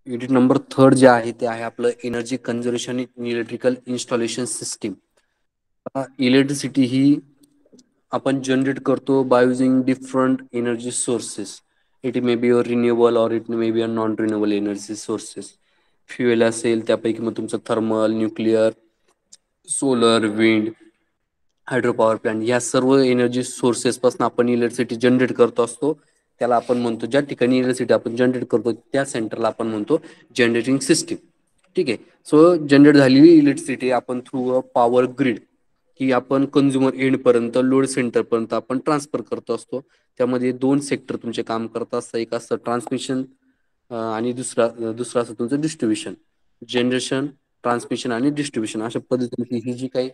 Unit number third जे आहे ते आहे आपलं energy conservation in electrical installation system. Electricity ही आपण जनरेट करतो by using different energy sources. It may be a renewable और it may be a non renewable energy sources. Fuel असेल त्यापैकी मग तुमचं thermal, nuclear, solar, wind, hydro power plant या सर्व एनर्जी सोर्सेस पासून आपण इलेक्ट्रिसिटी जनरेट करत असतो. त्याला आपण म्हणतो, ज्या ठिकाणी इलेक्ट्रिसिटी आपण जनरेट करतो त्या सेंटरला आपण म्हणतो जनरेटिंग सिस्टीम. ठीक आहे. सो जनरेट झालेली इलेक्ट्रिसिटी आपण थ्रू अ पॉवर ग्रिड की आपण कंझ्युमर एंड पर्यंत लोड सेंटर पर्यंत आपण ट्रान्सफर करत असतो. त्यामध्ये दोन सेक्टर तुमचे काम करत असतात. एक असतं ट्रान्समिशन आणि दुसरं असतं तुमचं डिस्ट्रीब्युशन. जनरेशन, ट्रान्समिशन आणि डिस्ट्रीब्युशन अशा पद्धतीने ही जी काही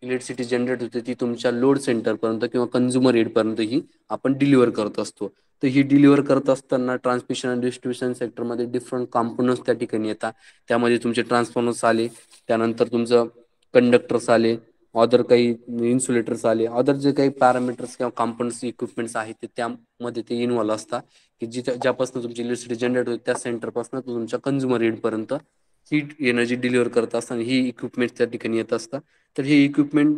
इलेक्ट्रिसिटी जनरेट होते ती तुमच्या लोड सेंटरपर्यंत किंवा कंझ्युमर एंडपर्यंत ही आपण डिलिव्हर करत असतो. तर ही डिलिव्हर करत असताना ट्रान्समिशन आणि डिस्ट्रीब्युशन सेक्टरमध्ये डिफरंट कॉम्पोनंट्स त्या ठिकाणी येतात. त्यामध्ये तुमचे ट्रान्सफॉर्मर्स आले, त्यानंतर तुमचं कंडक्टर्स आले, अदर काही इन्सुलेटर्स आले, अदर जे काही पॅरामीटर्स किंवा कॉम्पोनंट्स इक्विपमेंट्स आहेत ते त्यामध्ये ते इन्व्हॉल्व असतात की ज्यापासून तुमची इलेक्ट्रिसिटी जनरेट होते त्या सेंटरपासून तुमच्या कंझ्युमर एंडपर्यंत ही एनर्जी डिलिव्हर करत असताना ही इक्विपमेंट त्या ठिकाणी येत असतात. तर हे इक्विपमेंट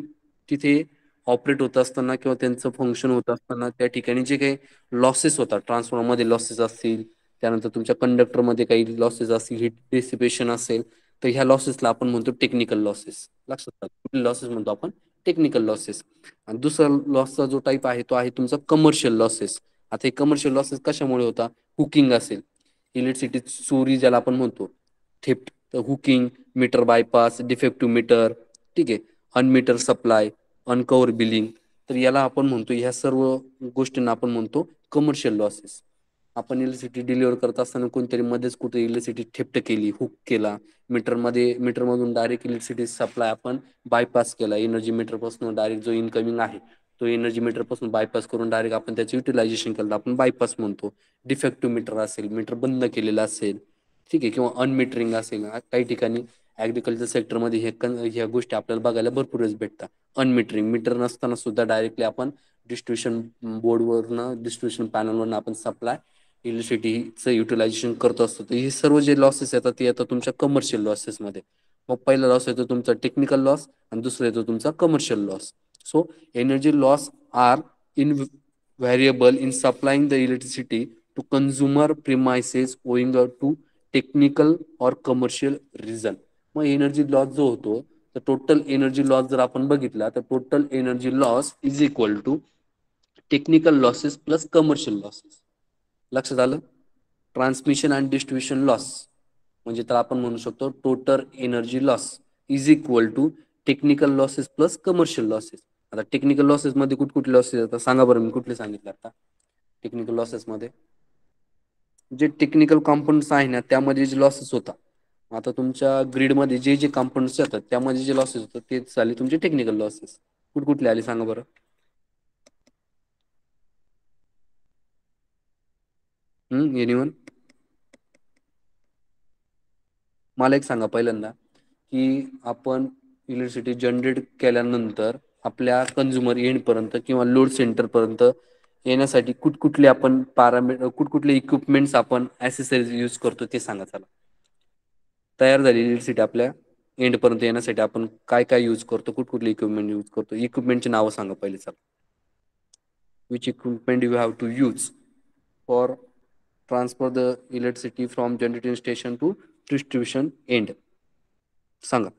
तिथे ऑपरेट होत असताना किंवा त्यांचं फंक्शन होत असताना त्या ठिकाणी जे काही लॉसेस होतात, ट्रान्सफॉर्मरमध्ये लॉसेस असतील, त्यानंतर तुमच्या कंडक्टरमध्ये काही लॉसेस असतील, हीट डिसिपेशन असेल, तर ह्या लॉसेसला आपण म्हणतो टेक्निकल लॉसेस. लक्षात कुठले लॉसेस म्हणतो आपण? Technical losses. आणि दुसरा लॉसचा जो टाईप आहे तो आहे तुमचा कमर्शियल लॉसेस. आता हे कमर्शियल लॉसेस कशामुळे होतात? हुकिंग असेल, इलेक्ट्रिसिटी चोरी ज्याला आपण म्हणतो, थेफ्ट, तर hooking, meter bypass, defective meter, ठीक आहे, अनमीटर सप्लाय, अनकव्हर बिलिंग, तर याला आपण म्हणतो, ह्या सर्व गोष्टींना आपण म्हणतो कमर्शियल लॉसेस. आपण इलेक्ट्रिसिटी डिलिव्हर करत असताना कोणतरी मध्येच कुठे इलेक्ट्रिसिटी थेफ्ट केली, हुक केला, मीटरमधून डायरेक्ट इलेक्ट्रिसिटी सप्लाय आपण बायपास केला, एनर्जी मीटरपासून डायरेक्ट जो इनकमिंग आहे तो एनर्जी मीटरपासून बायपास करून डायरेक्ट आपण त्याचं युटिलायझेशन केलं, आपण बायपास म्हणतो. डिफेक्टिव्ह मीटर असेल, मीटर बंद केलेलं असेल, ठीक आहे, किंवा अनमीटरिंग असेल. काही ठिकाणी ॲग्रिकल्चर सेक्टरमध्ये ह्या गोष्टी आपल्याला बघायला भरपूरच भेटतात. अनमीटरिंग, मीटर नसताना सुद्धा डायरेक्टली आपण डिस्ट्रीब्युशन बोर्डवरनं, डिस्ट्रीब्युशन पॅनलवरनं आपण सप्लाय इलेक्ट्रिसिटीचं युटिलायझेशन करत असतो. तर हे सर्व जे लॉसेस येतात ते येतात तुमच्या कमर्शियल लॉसेसमध्ये. मग पहिला लॉस येतो तुमचा टेक्निकल लॉस आणि दुसरा येतो तुमचा commercial loss. So energy loss are invariable in supplying the electricity to consumer premises owing to technical और कमर्शियल रिझन. मग एनर्जी लॉस जो होतो, तर टोटल एनर्जी लॉस जर आपण बघितला तर total energy loss is equal to technical losses plus commercial losses. लक्षात आलं? ट्रान्समिशन अँड डिस्ट्रीब्युशन लॉस म्हणजे तर आपण म्हणू शकतो total energy loss is equal to technical losses plus commercial losses. आता टेक्निकल लॉसेस मध्ये कुठले लॉसेस येतात सांगा बरं, मी कुठले सांगितले आता टेक्निकल लॉसेस मध्ये? जे टेक्निकल कॉम्पोनंट्स आहे ना त्यामध्ये जे लॉसेस होतात, आता तुमच्या ग्रीडमध्ये जे जे कॉम्पोनंट्स येतात त्यामध्ये जे लॉसेस होतात ते झाले तुमचे टेक्निकल लॉसेस. कुठले आले सांगा बरं? एनिवन? मला एक सांगा पहिल्यांदा की आपण इलेक्ट्रिसिटी जनरेट केल्यानंतर आपल्या कंझ्युमर एंडपर्यंत किंवा लोड सेंटरपर्यंत येण्यासाठी कुठकुठले इक्विपमेंट्स आपण ॲसेसरीज यूज करतो ते सांगा चला. तयार झालेली इलेक्ट्रिसिटी आपल्या एंडपर्यंत येण्यासाठी आपण काय काय यूज करतो, कुठले इक्विपमेंट यूज करतो? इक्विपमेंटची नावं सांगा पहिले चला. Which equipment you have to use for transfer the electricity from generating station to distribution end? सांगा.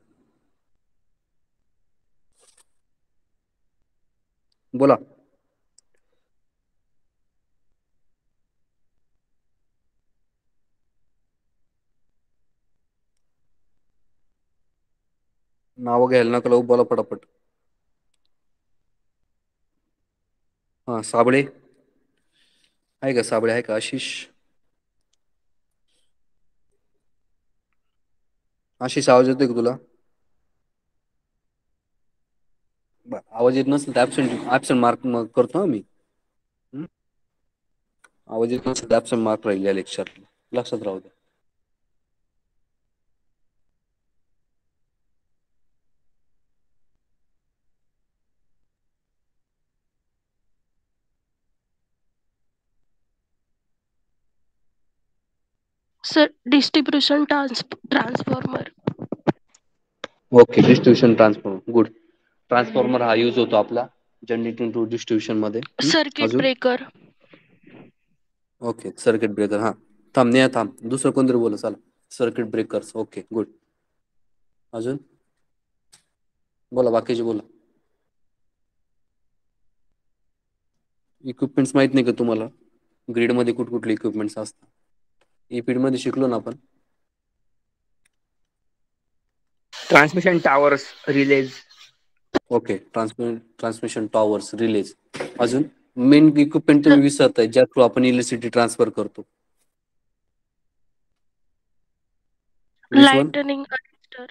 बोला. नावं घ्यायला नका लावू, बोला पटापट. हां, साबळे आहे का? साबळे आहे का? आशिष? आशिष आवाज येतोय का तुला? आवाज येत नसेल तर ऍबसेंट मार्क करतो हा मी. हं? आवाज येत नसेल तर ऍबसेंट मार्क राहील या लेक्चर, लक्षात राहू द्या. Sir distribution transformer. Okay, distribution transformer, good. Transformer हा यूज होतो आपला जनरेटिंग टू डिस्ट्रीब्युशन मध्ये. सर्किट अजून? ब्रेकर. Okay, circuit breaker. हा, थांब नाही थांब, दुसरं कोणतरी बोला. चला, सर्किट ब्रेकर्स. Okay, good. अजून बोला, बाकीचे बोला. इक्विपमेंट्स माहित नाही का तुम्हाला? ग्रीडमध्ये कुठले इक्विपमेंट्स असतात? ईपीड मध्ये शिकलो ना आपण. Transmission towers, release. Okay, transmission towers, release. अजून मेन इक्विपमेंट तुम्ही विसरताय ज्या थ्रू आपण इलेक्ट्रिसिटी ट्रान्सफर करतो. Which one? Lightning arrester.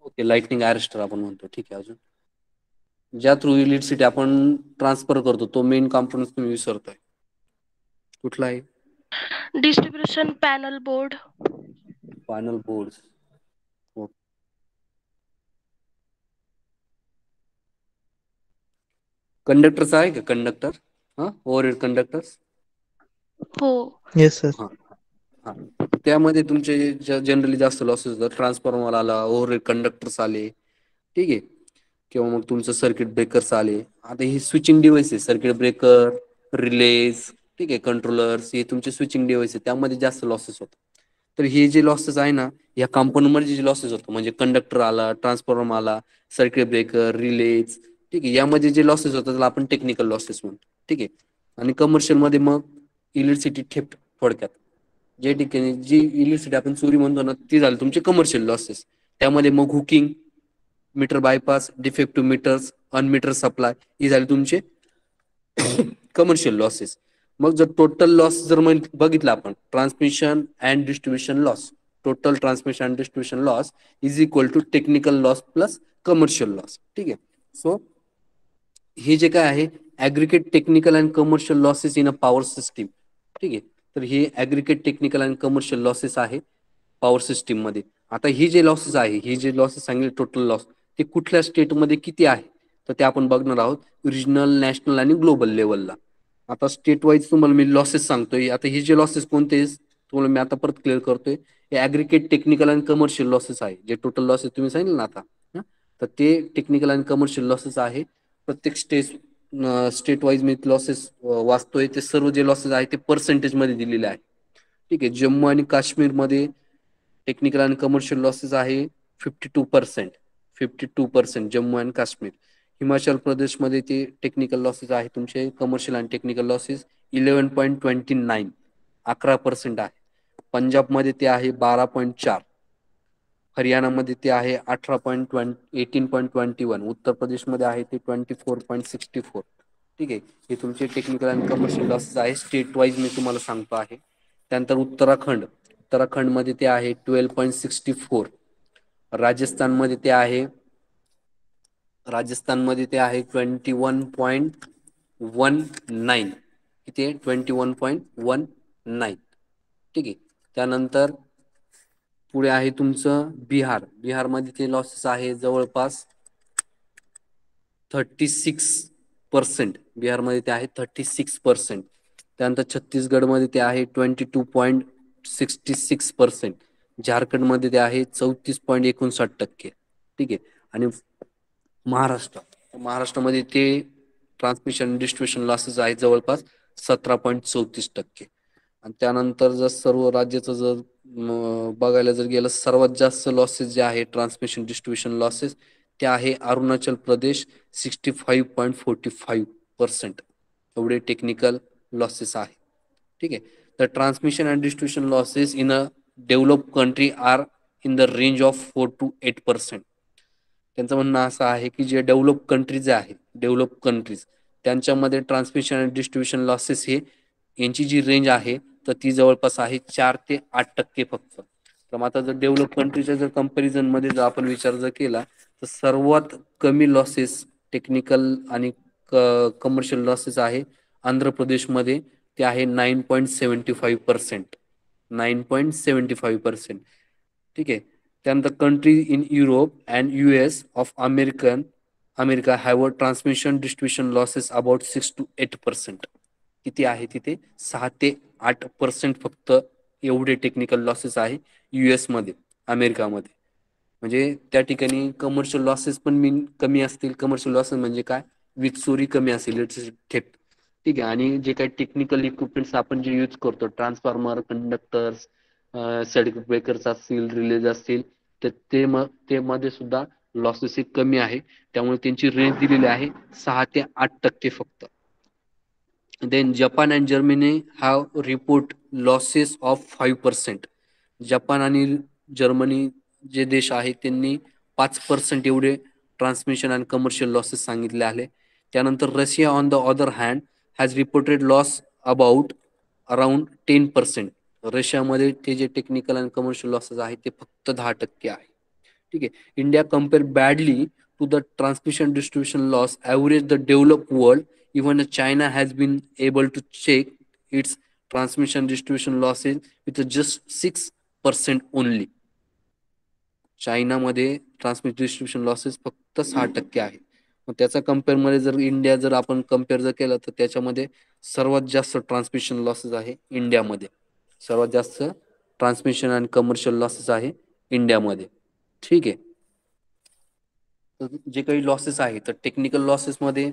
Okay, lightning arrester आपण म्हणतो. ठीक आहे. अजून ज्या थ्रू इलेक्ट्रिसिटी आपण ट्रान्सफर करतो तो मेन कॉम्पोनंट तुम्ही विसरताय. कुठला आहे? Distribution panel board. Panel board. कंडक्टरचा आहे का? कंडक्टर, हा, ओव्हरहेड कंडक्टर्स. हो. Yes sir. हा हा, त्यामध्ये तुमचे जनरली जास्त लॉसेस होतात. ट्रान्सफॉर्मर आला, ओव्हरहेड कंडक्टर्स आले, ठीक आहे, किंवा मग तुमचं सर्किट ब्रेकर्स आले. आता ही स्विचिंग डिव्हाइस आहे, सर्किट ब्रेकर, रिलेज, ठीक आहे, कंट्रोलर्स, हे तुमचे स्विचिंग डिव्हाइस आहे, त्यामध्ये जास्त लॉसेस होतात. तर हे जे लॉसेस आहे ना, या कंपोनंटमध्ये जे लॉसेस होतो म्हणजे कंडक्टर आला, ट्रान्सफॉर्मर आला, सर्किट ब्रेकर, रिलेज, ठीक आहे, यामध्ये जे लॉसेस होतात त्याला आपण टेक्निकल लॉसेस म्हणतो. ठीक आहे. आणि कमर्शियल मध्ये मग इलेक्ट्रिसिटी थेफ्ट, थोडक्यात जे ठिकाणी जी इलेक्ट्रिसिटी आपण चोरी म्हणतो ना, ती झाली तुमचे कमर्शियल लॉसेस. त्यामध्ये मग hooking, meter bypass, defective meters, unmetered supply, ही झाली तुमचे कमर्शियल लॉसेस. मग जर टोटल लॉस जर बघितलं आपण, transmission and distribution loss, total transmission and distribution loss is equal to technical loss plus commercial loss. ठीक आहे. सो हे जे काय आहे, aggregate technical and commercial losses in a power system. ठीक आहे. तर हे aggregate technical and commercial losses आहे पॉवर सिस्टीम मध्ये. आता ही जे लॉसेस आहे, ही जे लॉसेस सांगितले टोटल लॉस, ते कुठल्या स्टेटमध्ये किती आहे तर ते आपण बघणार आहोत, रिजनल, नॅशनल आणि ग्लोबल लेवलला. आता स्टेट वाईज तुम्हाला मी लॉसेस सांगतोय. आता हे जे लॉसेस कोणते तुम्हाला मी आता परत क्लिअर करतोय, हे ऍग्रिगेट टेक्निकल आणि कमर्शियल लॉसेस आहे. जे टोटल लॉसेस तुम्ही सांगितले ना आता, तर ते टेक्निकल आणि कमर्शियल लॉसेस आहे. प्रत्येक स्टेट वाईज मी लॉसेस वाचतोय. ते सर्व जे लॉसेस आहे ते पर्सेंटेज मध्ये दिलेले आहे. ठीक आहे. जम्मू आणि काश्मीरमध्ये टेक्निकल आणि कमर्शियल लॉसेस आहे 52%. 52% जम्मू आणि काश्मीर. हिमाचल प्रदेशमध्ये ते टेक्निकल लॉसेस आहे तुमचे, कमर्शियल आणि टेक्निकल लॉसेस 11.29, 11% आहे. पंजाबमध्ये ते आहे 12.4. हरियाणामध्ये ते आहे 18.21. उत्तर प्रदेशमध्ये आहे ते 24.64. ठीक आहे. हे तुमचे टेक्निकल आणि कमर्शियल लॉसेस आहे. स्टेट वाईज मी तुम्हाला सांगतो आहे. त्यानंतर उत्तराखंडमध्ये ते आहे 12.64. राजस्थानमध्ये ते आहे 21.19. किती आहे? 21.19. ठीक आहे. त्यानंतर पुढे आहे तुमचं बिहारमध्ये ते लॉसेस आहे जवळपास 36%. बिहारमध्ये ते आहे 36%. त्यानंतर छत्तीसगडमध्ये ते आहे 22.66%. झारखंडमध्ये ते आहे 34.59%. ठीक आहे. आणि महाराष्ट्रामध्ये ते ट्रान्समिशन डिस्ट्रीब्युशन लॉसेस आहे जवळपास 17.34%. आणि त्यानंतर जर सर्व राज्याचं जर बघायला जर गेलं, सर्वात जास्त लॉसेस जे आहे ट्रान्समिशन डिस्ट्रीब्युशन लॉसेस, ते आहे अरुणाचल प्रदेश 65.45%. एवढे टेक्निकल लॉसेस आहे. ठीक आहे. तर transmission and distribution losses in a develop country are in the range of 4 to 8%. त्यांचं म्हणणं असं आहे की जे डेव्हलप कंट्रीज त्यांच्यामध्ये ट्रान्समिशन अँड डिस्ट्रीब्युशन लॉसेस हे यांची जी रेंज आहे तर ती जवळपास आहे 4 ते 8% फक्त. तर आता जर डेव्हलप कंट्रीच्या जर कंपॅरिझन मध्ये जर आपण विचार जर केला तर सर्वात कमी लॉसेस टेक्निकल आणि कमर्शियल लॉसेस आहे आंध्र प्रदेशमध्ये. ते आहे 9.75%. 9.75%. ठीक आहे. त्यानंतर country in Europe and US of America have a transmission distribution losses about 6 to 8%. किती आहे तिथे? 6 ते 8% फक्त एवढे टेक्निकल लॉसेस आहे US मध्ये, अमेरिकामध्ये. म्हणजे त्या ठिकाणी कमर्शियल लॉसेस पण कमी असतील. कमर्शियल लॉसेस म्हणजे काय, वीज चोरी कमी असेल, इलेक्ट्रिसिटी थेफ्ट. ठीक आहे. आणि जे काही टेक्निकल इक्विपमेंट्स आपण जे यूज करतो, ट्रान्सफॉर्मर, कंडक्टर्स, सर्किट ब्रेकर्स असतील, रिलेज असतील, तर ते मध्ये सुद्धा लॉसेस हे कमी आहे. त्यामुळे त्यांची रेंज दिलेली आहे 6 ते 8% फक्त. Then Japan and Germany have report losses of 5%. Japan आणि जर्मनी जे देश आहेत त्यांनी 5% एवढे ट्रान्समिशन आणि कमर्शियल लॉसेस सांगितले आहे. त्यानंतर Russia on the other hand has reported loss about around 10%. रशियामध्ये ते जे टेक्निकल आणि कमर्शियल लॉसेस आहेत ते फक्त 10% आहे. ठीक आहे. India compare badly to the transmission distribution loss average the develop world. Even China has been able to check its transmission distribution losses with just 6% only. चायनामध्ये ट्रान्समिशन डिस्ट्रीब्युशन लॉसेस फक्त 6% आहे. मग त्याचा कम्पेअरमध्ये जर इंडिया जर आपण कम्पेअर जर केलं तर त्याच्यामध्ये सर्वात जास्त ट्रान्समिशन लॉसेस आहे इंडियामध्ये. सर्वात जास्त ट्रान्समिशन आणि कमर्शियल लॉसेस आहे इंडियामध्ये. ठीक आहे. तर जे काही लॉसेस आहे तर टेक्निकल लॉसेसमध्ये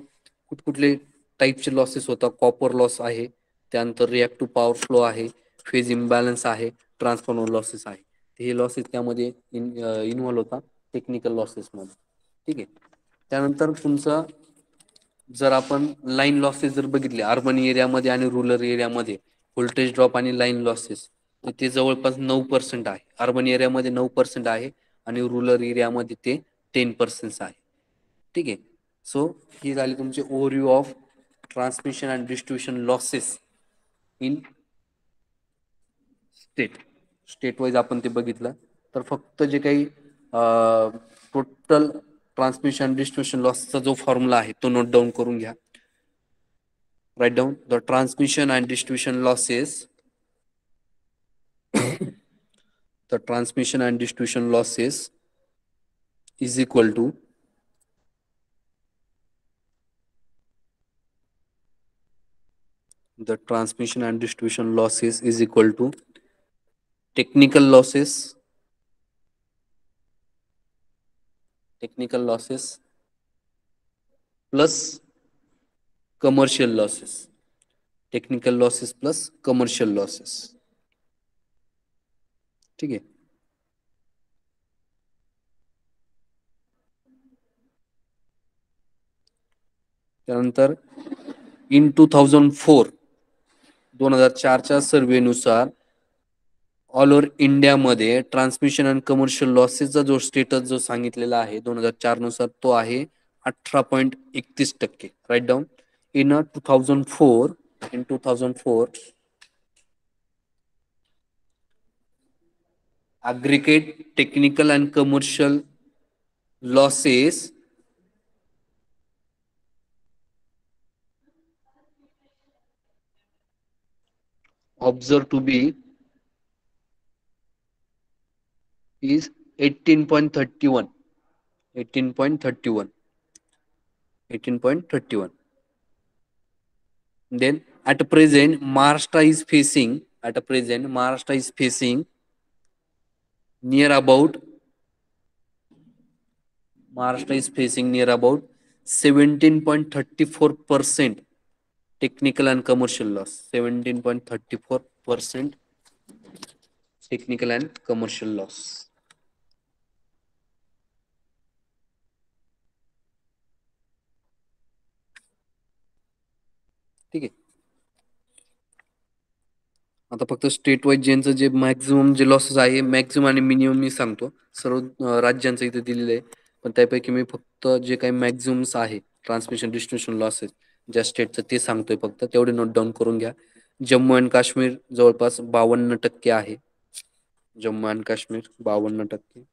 कुठकुठले टाईपचे लॉसेस होतात. कॉपर लॉस आहे, त्यानंतर रिॲक्टिव्ह पॉवर फ्लो आहे, फेज इम्बॅलन्स आहे, ट्रान्सफॉर्मर लॉसेस आहे. हे लॉसेस त्यामध्ये इन्व्हॉल्व होतात टेक्निकल लॉसेसमध्ये. ठीक आहे. त्यानंतर तुमचं जर आपण लाईन लॉसेस जर बघितले अर्बन एरियामध्ये आणि रुरल एरियामध्ये, व्होल्टेज ड्रॉप आणि लाईन लॉसेस, तर ते जवळपास 9% आहे. अर्बन एरियामध्ये 9% आहे आणि रुरल एरियामध्ये ते 10% आहे. ठीक आहे. सो ही झाली तुमची overview of transmission and distribution losses in state wise आपण ते बघितलं. तर फक्त जे काही टोटल ट्रान्समिशन डिस्ट्रीब्युशन लॉसचा जो फॉर्म्युला आहे तो नोट डाऊन करून घ्या. Write down the transmission and distribution losses. The transmission and distribution losses is equal to technical losses plus commercial losses. Technical losses plus commercial losses. ठीक आहे. त्यानंतर in 2004च्या सर्वेनुसार all over इंडियामध्ये transmission and commercial लॉसेसचा जो status जो सांगितलेला आहे 2004 नुसार तो आहे 18.31%. Write down in 2004 aggregate technical and commercial losses observed to be is 18.31. Then at present Maharashtra is facing near about 17.34% technical and commercial loss. 17.34% technical and commercial loss. ठीक आहे. आता फक्त स्टेट वाईज ज्यांचं जे मॅक्झिमम जे losses आहे maximum आणि minimum मी सांगतो. सर्व राज्यांचं इथे दिलेलं आहे, पण त्यापैकी मी फक्त जे काही मॅक्झिमम्स आहे ट्रान्समिशन डिस्ट्रीब्युशन लॉसेस ज्या स्टेटचं ते सांगतोय फक्त. तेवढे नोट डाऊन करून घ्या. जम्मू अँड काश्मीर जवळपास 52% आहे. जम्मू अँड काश्मीर 52%.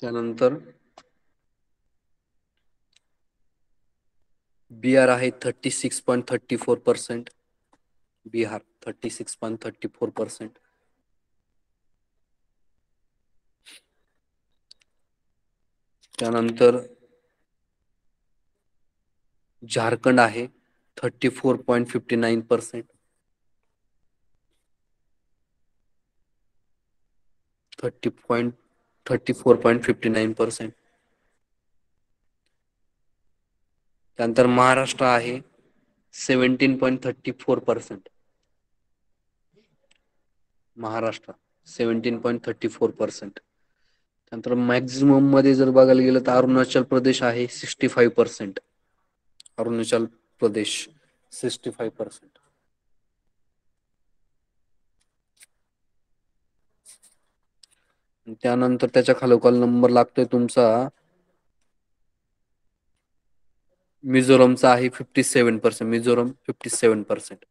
त्यानंतर बिहार आहे 36.34%. बिहार 36.34%. त्यानंतर झारखंड आहे 34.59%. 34.59%. त्यानंतर महाराष्ट्र आहे 17.34%. महाराष्ट्र 17.34%. त्यानंतर मॅक्झिमम मध्ये जर बघायला गेलं तर अरुणाचल प्रदेश आहे 65%. अरुणाचल प्रदेश 65%. त्यानंतर त्याच्या खालोखाल नंबर लागतोय तुमचा मिझोरमचा आहे 57%. मिझोरम 57%.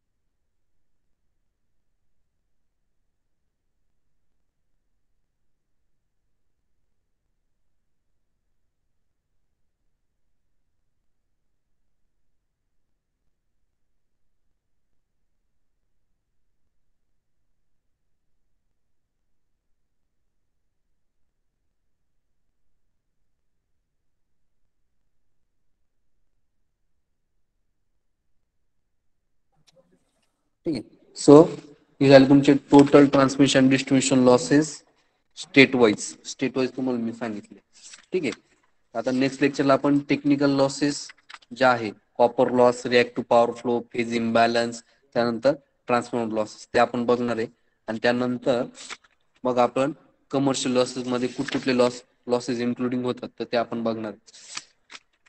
ठीक आहे. सो हे झाले तुमचे total transmission distribution losses state wise तुम्हाला मी सांगितले. ठीक आहे. आता नेक्स्ट लेक्चरला आपण टेक्निकल लॉसेस ज्या आहे copper loss, reactive power flow, phase imbalance, त्यानंतर ट्रान्सफॉर्मर लॉसेस ते आपण बघणार आहे. आणि त्यानंतर मग आपण कमर्शियल लॉसेस मध्ये कुठले लॉसेस इन्क्लुडिंग होतात तर ते आपण बघणार आहे.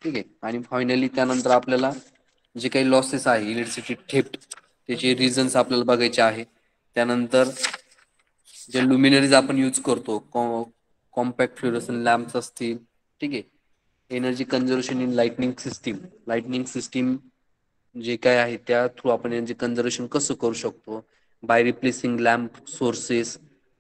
ठीक आहे. आणि फायनली त्यानंतर आपल्याला जे काही लॉसेस आहे इलेक्ट्रिसिटी थेफ्ट त्याचे रिझन्स आपल्याला बघायचे आहे. त्यानंतर जे लुमिनरीज आपण यूज करतो कॉम्पॅक्ट फ्लोरोसन लॅम्प्स असतील. ठीक आहे. Energy conservation in lightning system जे काय आहे त्या थ्रू आपण एनर्जी कन्झर्वेशन कसं करू शकतो बाय रिप्लेसिंग लॅम्प सोर्सेस.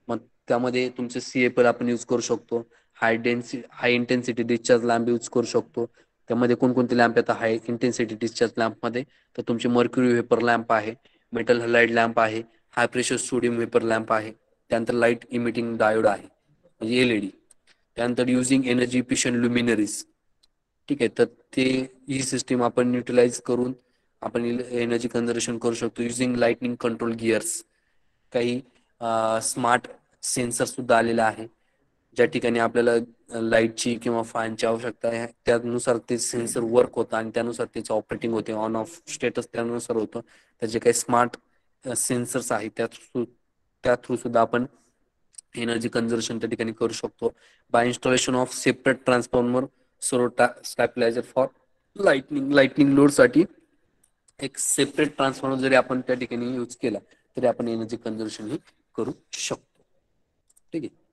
मग त्यामध्ये तुमचे CFL आपण यूज करू शकतो. हाय इंटेन्सिटी डिस्चार्ज लॅम्प यूज करू शकतो. त्यामध्ये कोणकोणते लॅम्प येतात हाय इंटेन्सिटी डिस्चार्ज लॅम्प मध्ये तर तुमचे मर्क्युरी व्हेपर लॅम्प आहे, मेटल हलाइड लॅम्प आहे, high pressure sodium vapour lamp आहे. त्यानंतर लाईट इमिटिंग डायोड आहे म्हणजे LED. त्यानंतर युझिंग एनर्जी इफिशियंट लुमिनरीज. ठीक आहे. तर ते ही सिस्टीम आपण युटिलाइज करून आपण एनर्जी कन्झर्वेशन करू शकतो युझिंग लाइटनिंग कंट्रोल गिअर्स. काही स्मार्ट सेन्सर सुद्धा आलेला आहे ज्या ठिकाणी आपल्याला लाईटची किंवा फॅनची आवश्यकता आहे त्यानुसार ते सेन्सर वर्क होतं आणि त्यानुसार त्याचं ऑपरेटिंग होते ऑन ऑफ स्टेटस त्यानुसार होतं. त्याचे काही स्मार्ट सेन्सर्स आहेत त्या थ्रू सुद्धा आपण एनर्जी कन्झर्वेशन त्या ठिकाणी करू शकतो. By installation of separate transformer stabiliser for lightning load साठी एक सेपरेट ट्रान्सफॉर्मर जरी आपण त्या ठिकाणी यूज केला तरी आपण एनर्जी कन्झर्वेशन ही करू शकतो. ठीक आहे.